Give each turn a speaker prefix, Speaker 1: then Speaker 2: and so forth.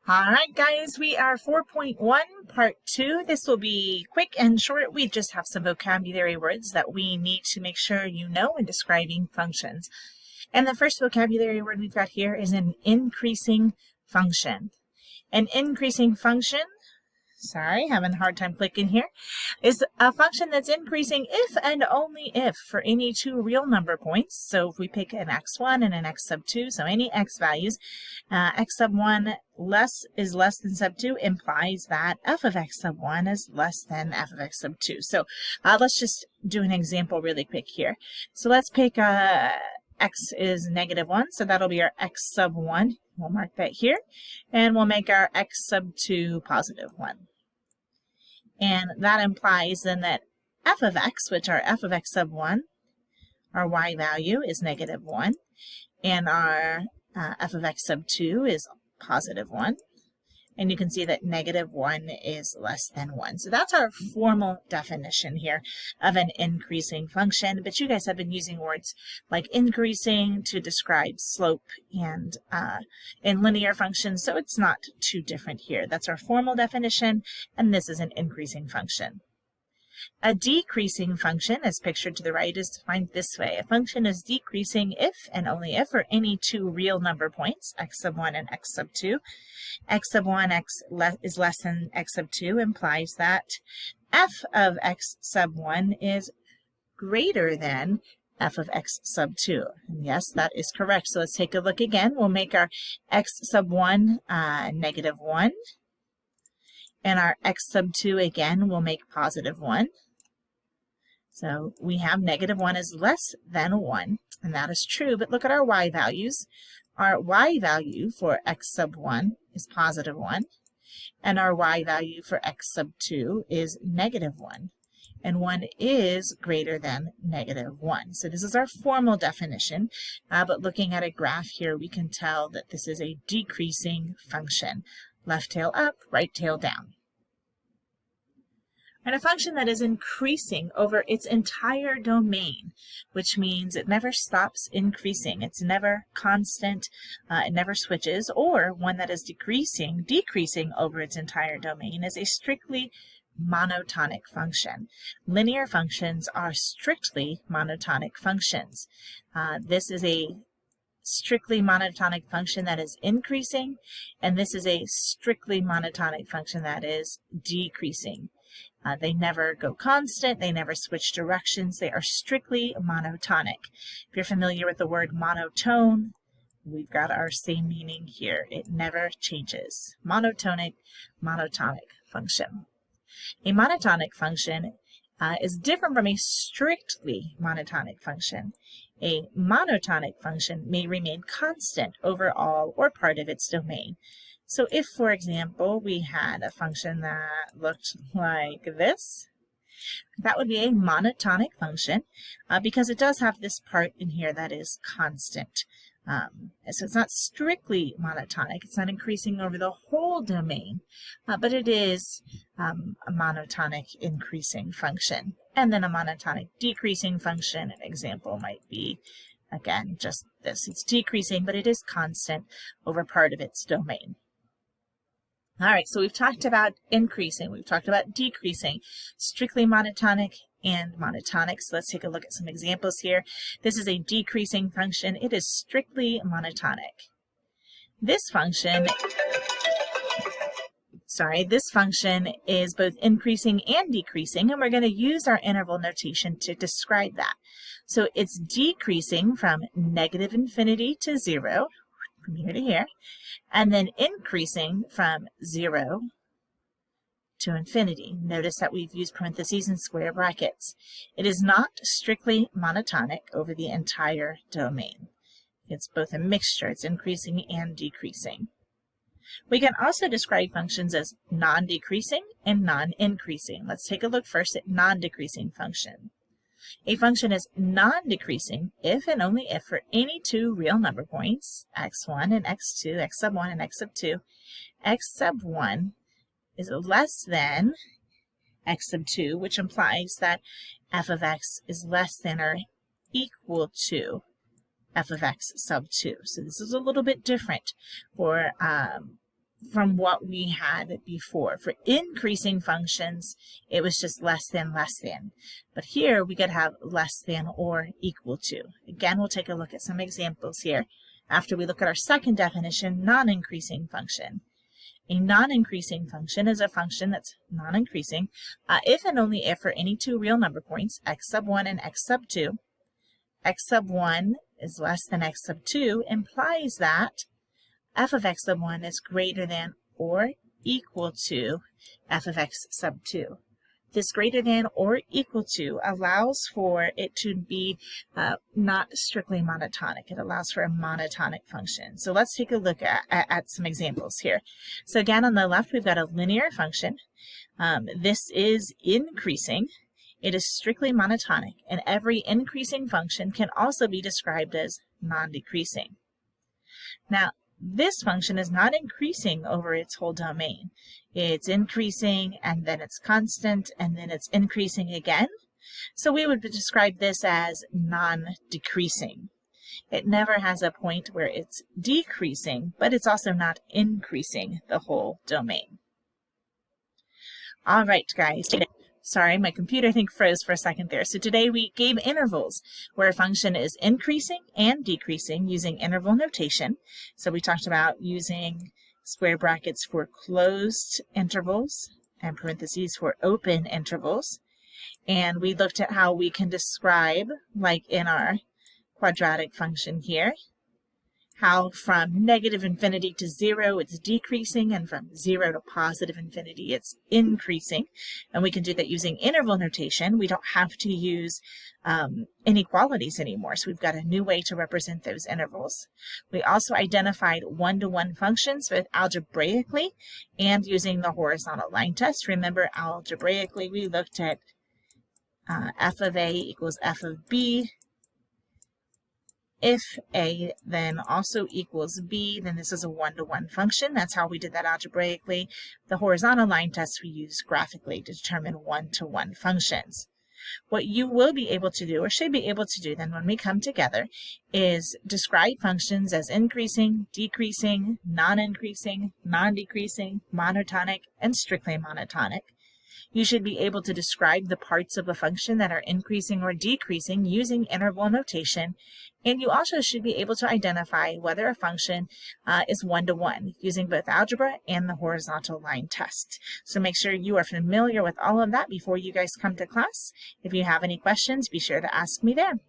Speaker 1: All right, guys, we are 4.1, part 2. This will be quick and short. We just have some vocabulary words that we need to make sure you know when describing functions. And the first vocabulary word we've got here is an increasing function. An increasing function, sorry, having a hard time clicking here, is a function that's increasing if and only if for any two real number points. So if we pick an x1 and an x sub 2, so any x values, x sub 1 is less than sub 2 implies that f of x sub 1 is less than f of x sub 2. So let's just do an example really quick here. So let's pick x is -1, so that'll be our x sub 1. We'll mark that here, and we'll make our x sub 2 +1. And that implies then that f of x, which are f of x sub 1, our y value is -1, and our f of x sub 2 is +1. And you can see that -1 is less than 1. So that's our formal definition here of an increasing function. But you guys have been using words like increasing to describe slope and in linear functions, so it's not too different here. That's our formal definition, and this is an increasing function. A decreasing function, as pictured to the right, is defined this way. A function is decreasing if and only if for any two real number points, x sub 1 and x sub 2. X sub 1 is less than x sub 2 implies that f of x sub 1 is greater than f of x sub 2. And yes, that is correct. So let's take a look again. We'll make our x sub 1 -1. And our x sub 2, again, will make +1. So we have -1 is less than 1, and that is true. But look at our y values. Our y value for x sub 1 is +1, and our y value for x sub 2 is -1. And 1 is greater than -1. So this is our formal definition, but looking at a graph here, we can tell that this is a decreasing function. Left tail up, right tail down. And a function that is increasing over its entire domain, which means it never stops increasing. It's never constant, it never switches, or one that is decreasing over its entire domain is a strictly monotonic function. Linear functions are strictly monotonic functions. This is a strictly monotonic function that is increasing, and this is a strictly monotonic function that is decreasing. They never go constant, they never switch directions, they are strictly monotonic. If you're familiar with the word monotone, we've got our same meaning here. It never changes. Monotonic function. A monotonic function is different from a strictly monotonic function. A monotonic function may remain constant over all or part of its domain. So if, for example, we had a function that looked like this, that would be a monotonic function because it does have this part in here that is constant. So it's not strictly monotonic, it's not increasing over the whole domain, but it is a monotonic increasing function. And then a monotonic decreasing function, an example might be, again, just this. It's decreasing, but it is constant over part of its domain. All right, so we've talked about increasing, we've talked about decreasing, strictly monotonic and monotonic. So let's take a look at some examples here. This is a decreasing function. It is strictly monotonic. This function is both increasing and decreasing, and we're going to use our interval notation to describe that. So it's decreasing from -infinity to 0, from here to here, and then increasing from 0 to infinity. Notice that we've used parentheses and square brackets. It is not strictly monotonic over the entire domain. It's both a mixture. It's increasing and decreasing. We can also describe functions as non-decreasing and non-increasing. Let's take a look first at non-decreasing function. A function is non-decreasing if and only if for any two real number points, x1 and x2, x sub 1 and x sub 2, x sub 1 is less than x sub 2, which implies that f of x is less than or equal to f of x sub 2. So this is a little bit different for from what we had before. For increasing functions, it was just less than, less than. But here we could have less than or equal to. Again, we'll take a look at some examples here. After we look at our second definition, non-increasing function. A non-increasing function is a function that's non-increasing if and only if for any two real number points, x sub 1 and x sub 2, x sub 1 is less than x sub 2 implies that f of x sub 1 is greater than or equal to f of x sub 2. This greater than or equal to allows for it to be not strictly monotonic. It allows for a monotonic function. So let's take a look at some examples here. So again, on the left, we've got a linear function. This is increasing. It is strictly monotonic, and every increasing function can also be described as non-decreasing. Now, this function is not increasing over its whole domain. It's increasing, and then it's constant, and then it's increasing again. So we would describe this as non-decreasing. It never has a point where it's decreasing, but it's also not increasing the whole domain. All right, guys. Sorry, my computer I think froze for a second there. So today we gave intervals where a function is increasing and decreasing using interval notation. So we talked about using square brackets for closed intervals and parentheses for open intervals. And we looked at how we can describe, like in our quadratic function here, how from negative infinity to 0 it's decreasing, and from 0 to positive infinity it's increasing. And we can do that using interval notation. We don't have to use inequalities anymore, so we've got a new way to represent those intervals. We also identified one-to-one functions both algebraically and using the horizontal line test. Remember, algebraically we looked at f of a equals f of b. If a then also equals b, then this is a one-to-one function. That's how we did that algebraically. The horizontal line test we use graphically to determine one-to-one functions. What you will be able to do, or should be able to do then when we come together, is describe functions as increasing, decreasing, non-increasing, non-decreasing, monotonic, and strictly monotonic. You should be able to describe the parts of a function that are increasing or decreasing using interval notation. And you also should be able to identify whether a function is one-to-one using both algebra and the horizontal line test. So make sure you are familiar with all of that before you guys come to class. If you have any questions, be sure to ask me there.